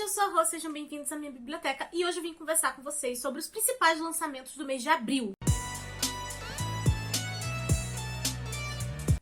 eu sou a Rô, sejam bem-vindos à minha biblioteca e hoje eu vim conversar com vocês sobre os principais lançamentos do mês de abril.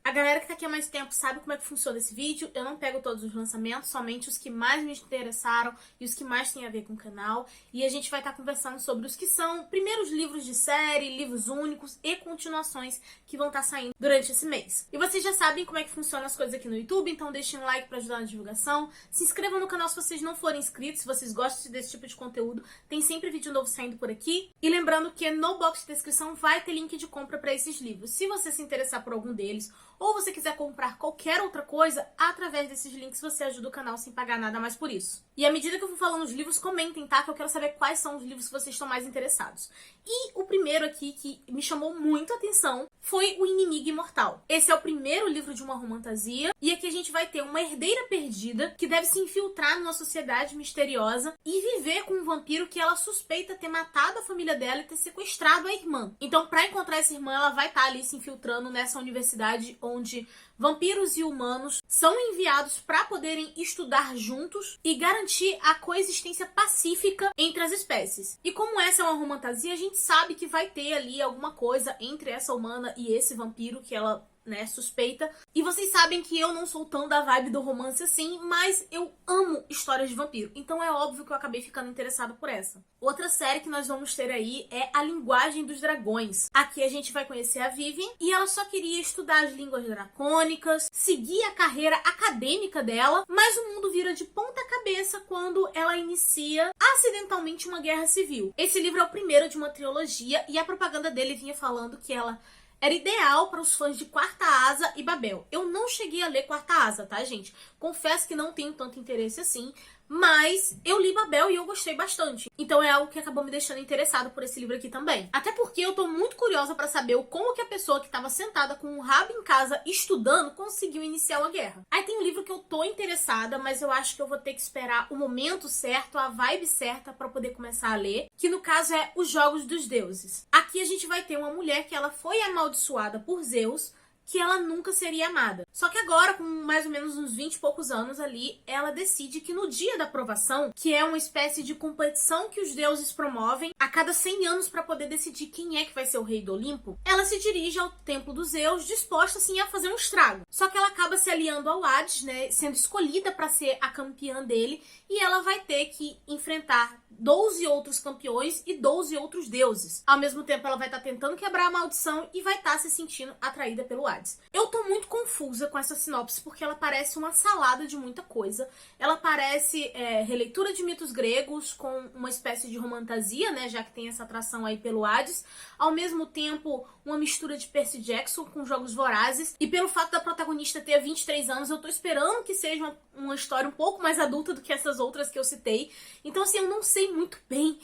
A galera que tá aqui há mais tempo sabe como é que funciona esse vídeo. Eu não pego todos os lançamentos, somente os que mais me interessaram e os que mais têm a ver com o canal. E a gente vai estar conversando sobre os que são primeiros livros de série, livros únicos e continuações que vão estar saindo durante esse mês. E vocês já sabem como é que funcionam as coisas aqui no YouTube, então deixem um like pra ajudar na divulgação. Se inscrevam no canal se vocês não forem inscritos, se vocês gostam desse tipo de conteúdo. Tem sempre vídeo novo saindo por aqui. E lembrando que no box de descrição vai ter link de compra pra esses livros. Se você se interessar por algum deles, ou você quiser comprar qualquer outra coisa, através desses links você ajuda o canal sem pagar nada mais por isso. E à medida que eu for falando os livros, comentem, tá? Que eu quero saber quais são os livros que vocês estão mais interessados. E o primeiro aqui que me chamou muito a atenção foi O Inimigo Imortal. Esse é o primeiro livro de uma romantasia, e aqui a gente vai ter uma herdeira perdida que deve se infiltrar numa sociedade misteriosa e viver com um vampiro que ela suspeita ter matado a família dela e ter sequestrado a irmã. Então, pra encontrar essa irmã, ela vai estar ali se infiltrando nessa universidade onde vampiros e humanos são enviados para poderem estudar juntos e garantir a coexistência pacífica entre as espécies. E como essa é uma romantasia, a gente sabe que vai ter ali alguma coisa entre essa humana e esse vampiro que ela, suspeita. E vocês sabem que eu não sou tão da vibe do romance assim, mas eu amo histórias de vampiro. Então é óbvio que eu acabei ficando interessada por essa. Outra série que nós vamos ter aí é A Linguagem dos Dragões. Aqui a gente vai conhecer a Vivian e ela só queria estudar as línguas dracônicas, seguir a carreira acadêmica dela, mas o mundo vira de ponta cabeça quando ela inicia acidentalmente uma guerra civil. Esse livro é o primeiro de uma trilogia e a propaganda dele vinha falando que ela era ideal para os fãs de Quarta Asa e Babel. Eu não cheguei a ler Quarta Asa, tá, gente? Confesso que não tenho tanto interesse assim, mas eu li Babel e eu gostei bastante. Então é algo que acabou me deixando interessado por esse livro aqui também. Até porque eu tô muito curiosa pra saber como que a pessoa que tava sentada com o rabo em casa estudando conseguiu iniciar uma guerra. Aí tem um livro que eu tô interessada, mas eu acho que eu vou ter que esperar o momento certo, a vibe certa pra poder começar a ler, que no caso é Os Jogos dos Deuses. Aqui a gente vai ter uma mulher que ela foi amaldiçoada por Zeus, que ela nunca seria amada. Só que agora, com mais ou menos uns 20 e poucos anos ali, ela decide que no dia da aprovação, que é uma espécie de competição que os deuses promovem a cada 100 anos para poder decidir quem é que vai ser o rei do Olimpo, ela se dirige ao templo dos Zeus, disposta assim a fazer um estrago. Só que ela acaba se aliando ao Hades, sendo escolhida para ser a campeã dele, e ela vai ter que enfrentar 12 outros campeões e 12 outros deuses. Ao mesmo tempo, ela vai estar tentando quebrar a maldição e vai estar se sentindo atraída pelo Hades. Eu tô muito confusa com essa sinopse, porque ela parece uma salada de muita coisa. Ela parece releitura de mitos gregos com uma espécie de romantasia, já que tem essa atração aí pelo Hades. Ao mesmo tempo, uma mistura de Percy Jackson com Jogos Vorazes. E pelo fato da protagonista ter 23 anos, eu tô esperando que seja uma história um pouco mais adulta do que essas outras que eu citei. Então, assim, eu não sei muito bem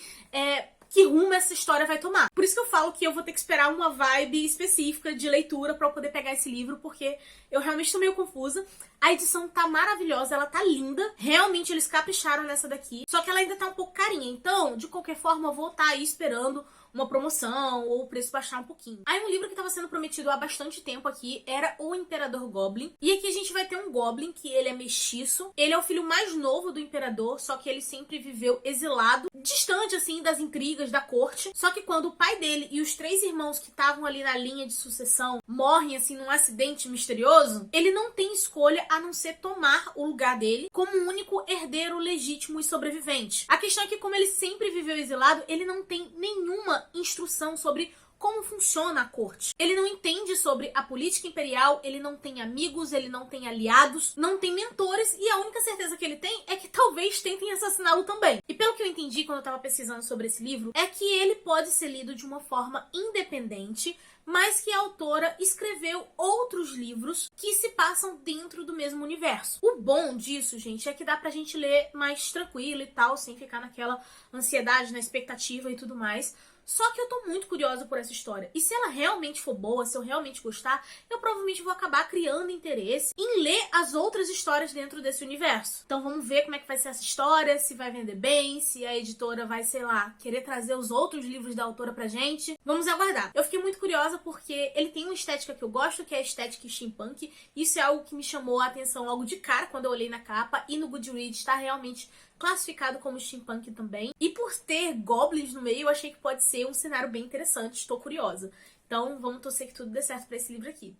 que rumo essa história vai tomar. Por isso que eu falo que eu vou ter que esperar uma vibe específica de leitura pra eu poder pegar esse livro, porque eu realmente tô meio confusa. A edição tá maravilhosa, ela tá linda. Realmente eles capricharam nessa daqui. Só que ela ainda tá um pouco carinha. Então, de qualquer forma, eu vou estar aí esperando uma promoção ou o preço baixar um pouquinho. Aí um livro que estava sendo prometido há bastante tempo aqui era O Imperador Goblin. E aqui a gente vai ter um Goblin que ele é mestiço. Ele é o filho mais novo do Imperador, só que ele sempre viveu exilado, distante assim das intrigas da corte. Só que quando o pai dele e os 3 irmãos que estavam ali na linha de sucessão morrem assim num acidente misterioso, ele não tem escolha a não ser tomar o lugar dele como o único herdeiro legítimo e sobrevivente. A questão é que como ele sempre viveu exilado, ele não tem nenhuma instrução sobre como funciona a corte. Ele não entende sobre a política imperial, ele não tem amigos, ele não tem aliados, não tem mentores, e a única certeza que ele tem é que talvez tentem assassiná-lo também. E pelo que eu entendi quando eu tava pesquisando sobre esse livro, é que ele pode ser lido de uma forma independente, mas que a autora escreveu outros livros que se passam dentro do mesmo universo. O bom disso, gente, é que dá pra gente ler mais tranquilo e tal, sem ficar naquela ansiedade, na expectativa e tudo mais. Só que eu tô muito curiosa por essa história. E se ela realmente for boa, se eu realmente gostar, eu provavelmente vou acabar criando interesse em ler as outras histórias dentro desse universo. Então vamos ver como é que vai ser essa história, se vai vender bem, se a editora vai, sei lá, querer trazer os outros livros da autora pra gente. Vamos aguardar. Eu fiquei muito curiosa porque ele tem uma estética que eu gosto, que é a estética steampunk. Isso é algo que me chamou a atenção logo de cara quando eu olhei na capa, e no Goodreads tá realmente classificado como steampunk também. E por ter goblins no meio, eu achei que pode ser um cenário bem interessante, estou curiosa. Então vamos torcer que tudo dê certo pra esse livro aqui.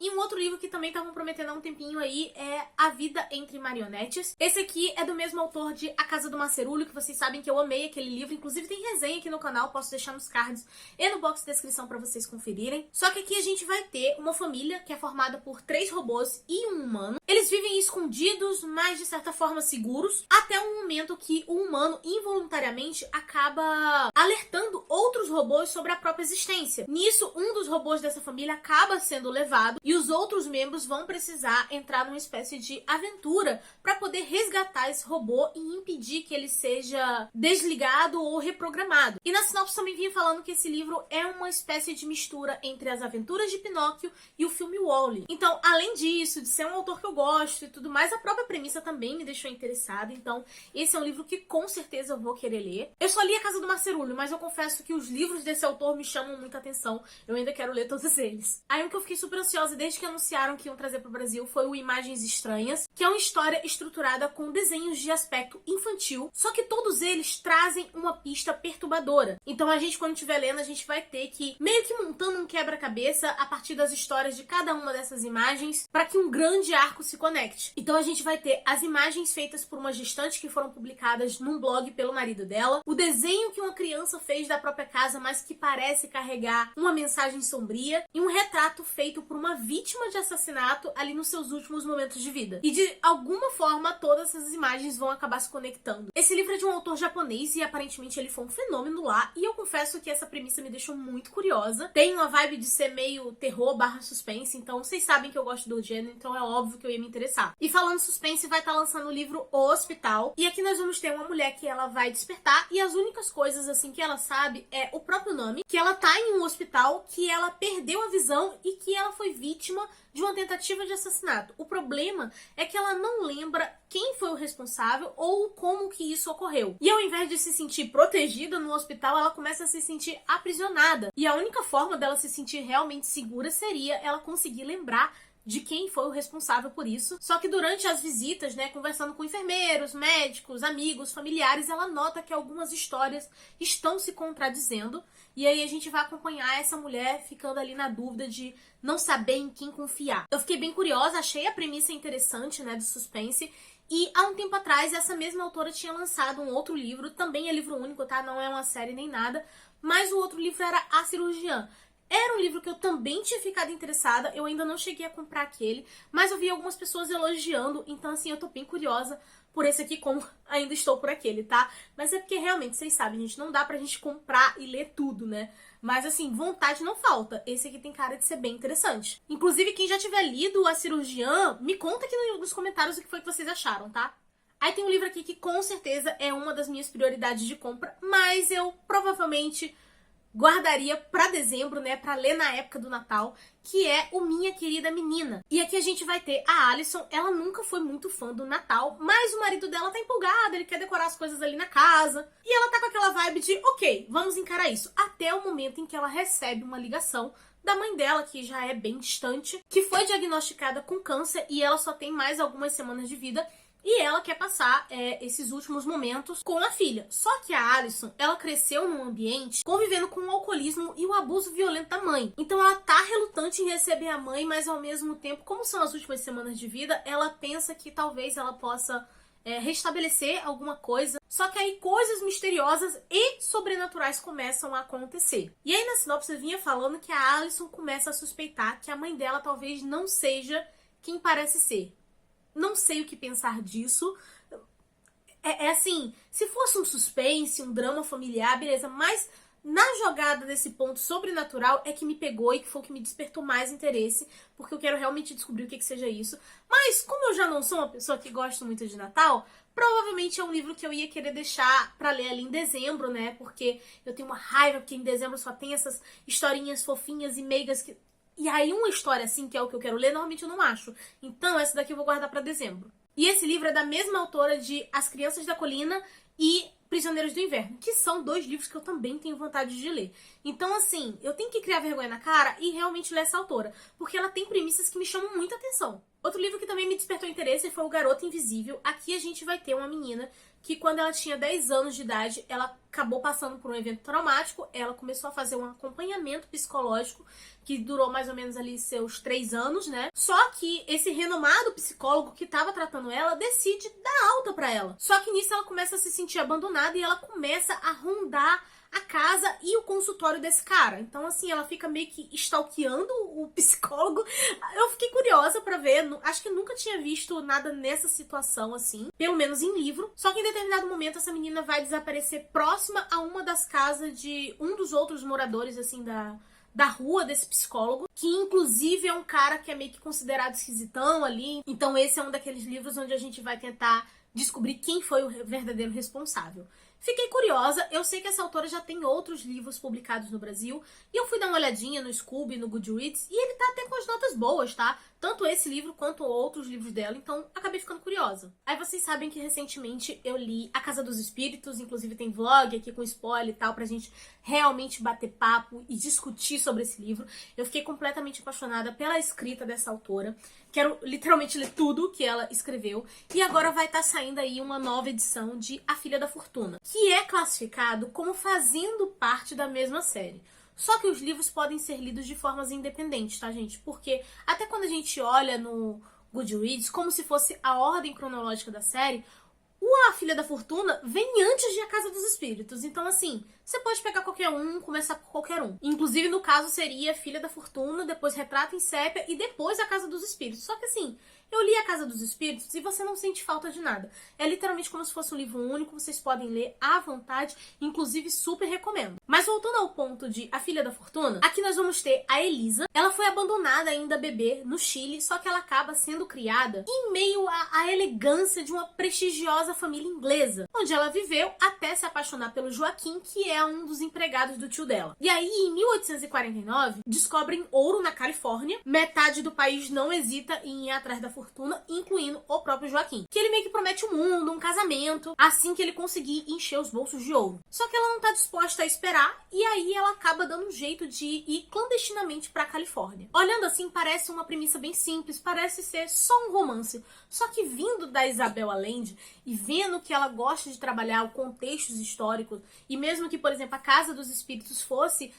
E um outro livro que também estavam prometendo há um tempinho aí é A Vida Entre Marionetes. Esse aqui é do mesmo autor de A Casa do Macerulho, que vocês sabem que eu amei aquele livro. Inclusive tem resenha aqui no canal, posso deixar nos cards e no box de descrição pra vocês conferirem. Só que aqui a gente vai ter uma família que é formada por 3 robôs e um humano. Eles vivem escondidos, mas de certa forma seguros, até um momento que o humano involuntariamente acaba alertando outros robôs sobre a própria existência. Nisso, um dos robôs dessa família acaba sendo levado e os outros membros vão precisar entrar numa espécie de aventura para poder resgatar esse robô e impedir que ele seja desligado ou reprogramado. E na sinopse também vinha falando que esse livro é uma espécie de mistura entre As Aventuras de Pinóquio e o filme Wall-E. Então, além disso, de ser um autor que eu gosto e tudo mais, a própria premissa também me deixou interessada. Então, esse é um livro que com certeza eu vou querer ler. Eu só li A Casa do Macerulho, mas eu confesso que os livros desse autor me chamam muita atenção. Eu ainda quero ler todos eles. Aí um que eu fiquei super ansiosa desde que anunciaram que iam trazer pro Brasil foi o Imagens Estranhas, que é uma história estruturada com desenhos de aspecto infantil, só que todos eles trazem uma pista perturbadora. Então a gente, quando estiver lendo, a gente vai ter que meio que montando um quebra-cabeça a partir das histórias de cada uma dessas imagens para que um grande arco se conecte. Então a gente vai ter as imagens feitas por uma gestante que foram publicadas num blog pelo marido dela, o desenho que uma criança fez da própria casa, mas que parece carregar uma mensagem sombria, e um retrato feito por uma vítima de assassinato ali nos seus últimos momentos de vida. E de alguma forma todas essas imagens vão acabar se conectando. Esse livro é de um autor japonês e aparentemente ele foi um fenômeno lá, e eu confesso que essa premissa me deixou muito curiosa. Tem uma vibe de ser meio terror / suspense, então vocês sabem que eu gosto do gênero, então é óbvio que eu ia me interessar. E falando suspense, vai estar lançando o livro O Hospital, e aqui nós vamos ter uma mulher que ela vai despertar, e as únicas coisas assim que ela sabe é o próprio nome, que ela tá em um hospital, que ela perdeu a visão e que ela foi vítima de uma tentativa de assassinato. O problema é que ela não lembra quem foi o responsável ou como que isso ocorreu. E ao invés de se sentir protegida no hospital, ela começa a se sentir aprisionada. E a única forma dela se sentir realmente segura seria ela conseguir lembrar de quem foi o responsável por isso. Só que durante as visitas, né, conversando com enfermeiros, médicos, amigos, familiares, ela nota que algumas histórias estão se contradizendo. E aí a gente vai acompanhar essa mulher ficando ali na dúvida de não saber em quem confiar. Eu fiquei bem curiosa, achei a premissa interessante, né, do suspense. E há um tempo atrás, essa mesma autora tinha lançado um outro livro, também é livro único, tá? Não é uma série nem nada. Mas o outro livro era A Cirurgiã. Era um livro que eu também tinha ficado interessada, eu ainda não cheguei a comprar aquele, mas eu vi algumas pessoas elogiando, então assim, eu tô bem curiosa por esse aqui, como ainda estou por aquele, tá? Mas é porque realmente, vocês sabem, gente, não dá pra gente comprar e ler tudo, né? Mas assim, vontade não falta. Esse aqui tem cara de ser bem interessante. Inclusive, quem já tiver lido A Cirurgiã, me conta aqui nos comentários o que foi que vocês acharam, tá? Aí tem um livro aqui que com certeza é uma das minhas prioridades de compra, mas eu provavelmente guardaria pra dezembro, né, pra ler na época do Natal, que é o Minha Querida Menina. E aqui a gente vai ter a Alison, ela nunca foi muito fã do Natal, mas o marido dela tá empolgado, ele quer decorar as coisas ali na casa, e ela tá com aquela vibe de, ok, vamos encarar isso, até o momento em que ela recebe uma ligação da mãe dela, que já é bem distante, que foi diagnosticada com câncer e ela só tem mais algumas semanas de vida. E ela quer passar esses últimos momentos com a filha. Só que a Alison, ela cresceu num ambiente convivendo com o alcoolismo e o abuso violento da mãe. Então ela tá relutante em receber a mãe, mas ao mesmo tempo, como são as últimas semanas de vida, ela pensa que talvez ela possa restabelecer alguma coisa. Só que aí coisas misteriosas e sobrenaturais começam a acontecer. E aí na sinopse vinha falando que a Alison começa a suspeitar que a mãe dela talvez não seja quem parece ser. Não sei o que pensar disso. É assim, se fosse um suspense, um drama familiar, beleza, mas na jogada desse ponto sobrenatural é que me pegou e que foi o que me despertou mais interesse, porque eu quero realmente descobrir o que seja isso. Mas como eu já não sou uma pessoa que gosta muito de Natal, provavelmente é um livro que eu ia querer deixar pra ler ali em dezembro, né? Porque eu tenho uma raiva, porque em dezembro só tem essas historinhas fofinhas e meigas que... E aí uma história assim, que é o que eu quero ler, normalmente eu não acho. Então essa daqui eu vou guardar pra dezembro. E esse livro é da mesma autora de As Crianças da Colina e Prisioneiros do Inverno, que são 2 livros que eu também tenho vontade de ler. Então assim, eu tenho que criar vergonha na cara e realmente ler essa autora, porque ela tem premissas que me chamam muita atenção. Outro livro que também me despertou interesse foi O Garoto Invisível. Aqui a gente vai ter uma menina que quando ela tinha 10 anos de idade, ela acabou passando por um evento traumático, ela começou a fazer um acompanhamento psicológico que durou mais ou menos ali seus 3 anos, né? Só que esse renomado psicólogo que estava tratando ela decide dar alta pra ela. Só que nisso ela começa a se sentir abandonada e ela começa a rondar a casa e o consultório desse cara. Então, assim, ela fica meio que stalkeando o psicólogo. Eu fiquei curiosa pra ver. Acho que nunca tinha visto nada nessa situação, assim. Pelo menos em livro. Só que em determinado momento, essa menina vai desaparecer próxima a uma das casas de um dos outros moradores, assim, da rua desse psicólogo, que inclusive é um cara que é meio que considerado esquisitão ali. Então esse é um daqueles livros onde a gente vai tentar descobrir quem foi o verdadeiro responsável. Fiquei curiosa, eu sei que essa autora já tem outros livros publicados no Brasil, e eu fui dar uma olhadinha no Scoob, no Goodreads, e ele tá até com as notas boas, tá? Tanto esse livro quanto outros livros dela, então acabei ficando curiosa. Aí vocês sabem que recentemente eu li A Casa dos Espíritos, inclusive tem vlog aqui com spoiler e tal, pra gente realmente bater papo e discutir sobre esse livro. Eu fiquei completamente apaixonada pela escrita dessa autora, quero literalmente ler tudo que ela escreveu, e agora vai estar saindo aí uma nova edição de A Filha da Fortuna, que é classificado como fazendo parte da mesma série. Só que os livros podem ser lidos de formas independentes, tá, gente? Porque até quando a gente olha no Goodreads, como se fosse a ordem cronológica da série, A Filha da Fortuna vem antes de A Casa dos Espíritos. Então, assim, você pode pegar qualquer um, começar por qualquer um. Inclusive, no caso, seria Filha da Fortuna, depois Retrato em Sépia e depois A Casa dos Espíritos. Só que, assim, eu li A Casa dos Espíritos e você não sente falta de nada. É literalmente como se fosse um livro único, vocês podem ler à vontade, inclusive super recomendo. Mas voltando ao ponto de A Filha da Fortuna, aqui nós vamos ter a Elisa. Ela foi abandonada ainda bebê no Chile, só que ela acaba sendo criada em meio à elegância de uma prestigiosa família inglesa, onde ela viveu até se apaixonar pelo Joaquim, que é um dos empregados do tio dela. E aí, em 1849, descobrem ouro na Califórnia. Metade do país não hesita em ir atrás da fortuna, incluindo o próprio Joaquim, que ele meio que promete o mundo, um casamento, assim que ele conseguir encher os bolsos de ouro. Só que ela não tá disposta a esperar, e aí ela acaba dando um jeito de ir clandestinamente pra Califórnia. Olhando assim, parece uma premissa bem simples, parece ser só um romance. Só que vindo da Isabel Allende e vendo que ela gosta de trabalhar o contextos históricos, e mesmo que, por exemplo, A Casa dos Espíritos fosse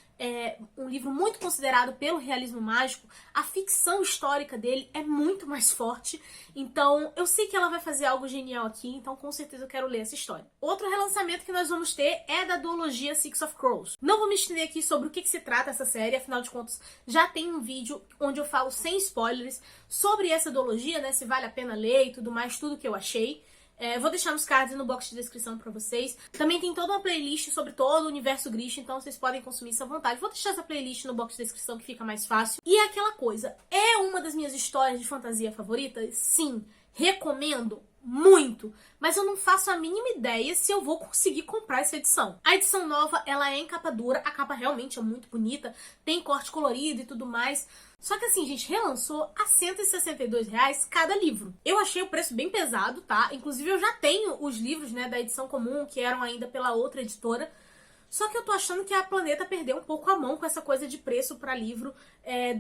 um livro muito considerado pelo realismo mágico, a ficção histórica dele é muito mais forte. Então, eu sei que ela vai fazer algo genial aqui, então com certeza eu quero ler essa história. Outro relançamento que nós vamos ter é da duologia Six of Crows. Não vou me estender aqui sobre o que se trata essa série, afinal de contas, já tem um vídeo onde eu falo sem spoilers sobre essa duologia, né, se vale a pena ler e tudo mais, tudo que eu achei. Vou deixar nos cards e no box de descrição pra vocês. Também tem toda uma playlist sobre todo o universo Grisha, então vocês podem consumir isso à vontade. Vou deixar essa playlist no box de descrição que fica mais fácil. E é aquela coisa, é uma das minhas histórias de fantasia favoritas? Sim, recomendo muito, mas eu não faço a mínima ideia se eu vou conseguir comprar essa edição. A edição nova, ela é em capa dura, a capa realmente é muito bonita, tem corte colorido e tudo mais. Só que assim, gente, relançou a R$162 cada livro. Eu achei o preço bem pesado, tá? Inclusive eu já tenho os livros, né, da edição comum, que eram ainda pela outra editora. Só que eu tô achando que a Planeta perdeu um pouco a mão com essa coisa de preço pra livro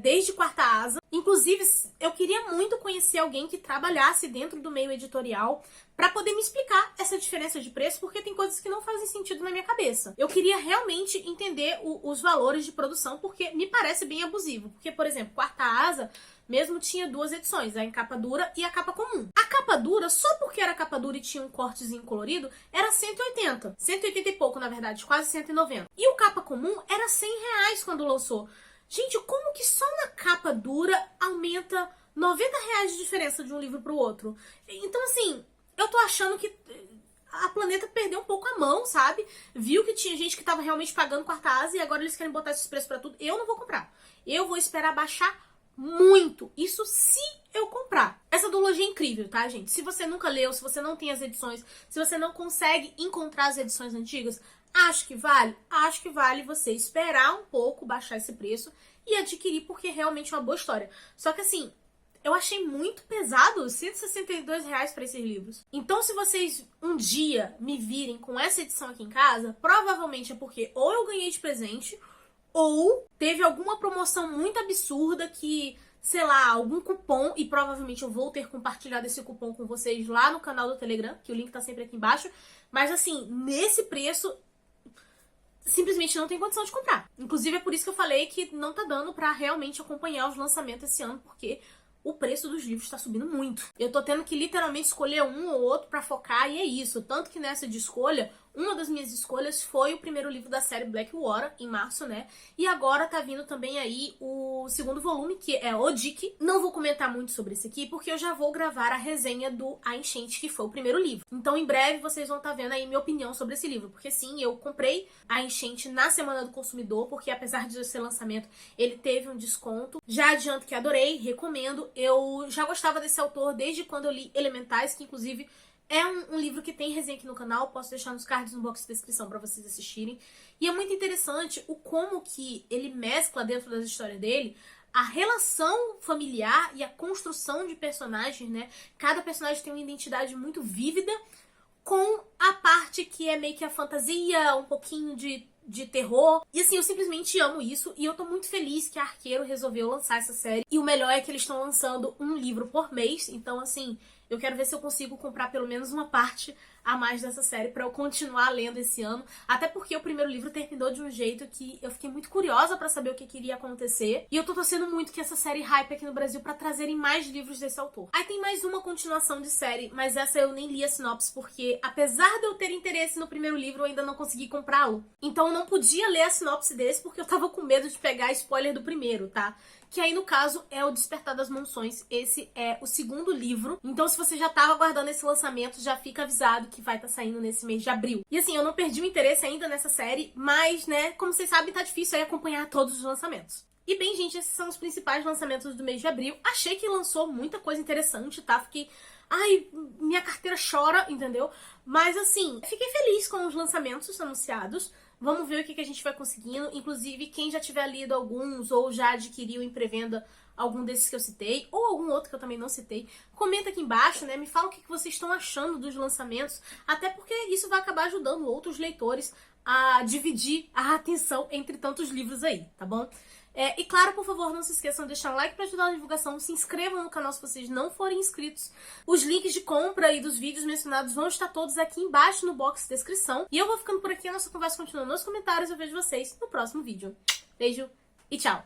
desde Quarta Asa. Inclusive, eu queria muito conhecer alguém que trabalhasse dentro do meio editorial pra poder me explicar essa diferença de preço, porque tem coisas que não fazem sentido na minha cabeça. Eu queria realmente entender os valores de produção, porque me parece bem abusivo. Porque, por exemplo, Quarta Asa mesmo tinha duas edições, a em capa dura e a capa comum. A capa dura, só porque era capa dura e tinha um cortezinho colorido, era 180. 180 e pouco, na verdade, quase 190. E o capa comum era R$100 quando lançou. Gente, como que só na capa dura aumenta R$90 de diferença de um livro pro outro? Então, assim, eu tô achando que a Planeta perdeu um pouco a mão, sabe? Viu que tinha gente que tava realmente pagando Quarta Asa e agora eles querem botar esses preços pra tudo. Eu não vou comprar. Eu vou esperar baixar muito. Isso se eu comprar. Essa duologia é incrível, tá, gente? Se você nunca leu, se você não tem as edições, se você não consegue encontrar as edições antigas, acho que vale? Acho que vale você esperar um pouco, baixar esse preço e adquirir, porque realmente é uma boa história. Só que assim, eu achei muito pesado R$162 para esses livros. Então, se vocês um dia me virem com essa edição aqui em casa, provavelmente é porque ou eu ganhei de presente, ou teve alguma promoção muito absurda que sei lá, algum cupom, e provavelmente eu vou ter compartilhado esse cupom com vocês lá no canal do Telegram, que o link tá sempre aqui embaixo. Mas assim, nesse preço, simplesmente não tem condição de comprar. Inclusive é por isso que eu falei que não tá dando pra realmente acompanhar os lançamentos esse ano, porque o preço dos livros tá subindo muito. Eu tô tendo que literalmente escolher um ou outro pra focar, e é isso. Tanto que nessa de escolha, uma das minhas escolhas foi o primeiro livro da série Blackwater, em março, né? E agora tá vindo também aí o segundo volume, que é O Dick. Não vou comentar muito sobre esse aqui, porque eu já vou gravar a resenha do A Enchente, que foi o primeiro livro. Então, em breve, vocês vão estar vendo aí minha opinião sobre esse livro. Porque sim, eu comprei A Enchente na Semana do Consumidor, porque apesar de ser lançamento, ele teve um desconto. Já adianto que adorei, recomendo. Eu já gostava desse autor desde quando eu li Elementais, que inclusive é um livro que tem resenha aqui no canal, posso deixar nos cards no box de descrição pra vocês assistirem. E é muito interessante o como que ele mescla dentro das histórias dele a relação familiar e a construção de personagens, né? Cada personagem tem uma identidade muito vívida, com a parte que é meio que a fantasia, um pouquinho de terror. E assim, eu simplesmente amo isso. E eu tô muito feliz que a Arqueiro resolveu lançar essa série. E o melhor é que eles estão lançando um livro por mês. Então, assim, eu quero ver se eu consigo comprar pelo menos uma parte a mais dessa série pra eu continuar lendo esse ano. Até porque o primeiro livro terminou de um jeito que eu fiquei muito curiosa pra saber o que iria acontecer. E eu tô torcendo muito que essa série hype aqui no Brasil pra trazerem mais livros desse autor. Aí tem mais uma continuação de série, mas essa eu nem li a sinopse porque, apesar de eu ter interesse no primeiro livro, eu ainda não consegui comprá-lo. Então eu não podia ler a sinopse desse porque eu tava com medo de pegar spoiler do primeiro, tá? Que aí, no caso, é o Despertar das Monções. Esse é o segundo livro. Então, se você já tava aguardando esse lançamento, já fica avisado que vai estar saindo nesse mês de abril. E assim, eu não perdi o interesse ainda nessa série, mas, né, como vocês sabem, tá difícil aí acompanhar todos os lançamentos. E bem, gente, esses são os principais lançamentos do mês de abril. Achei que lançou muita coisa interessante, tá? Fiquei... Ai, minha carteira chora, entendeu? Mas assim, fiquei feliz com os lançamentos anunciados. Vamos ver o que a gente vai conseguindo. Inclusive, quem já tiver lido alguns ou já adquiriu em pré-venda algum desses que eu citei, ou algum outro que eu também não citei, comenta aqui embaixo, né? Me fala o que vocês estão achando dos lançamentos, até porque isso vai acabar ajudando outros leitores a dividir a atenção entre tantos livros aí, tá bom? E claro, por favor, não se esqueçam de deixar um like para ajudar na divulgação, se inscrevam no canal se vocês não forem inscritos. Os links de compra e dos vídeos mencionados vão estar todos aqui embaixo no box de descrição. E eu vou ficando por aqui, a nossa conversa continua nos comentários, eu vejo vocês no próximo vídeo. Beijo e tchau!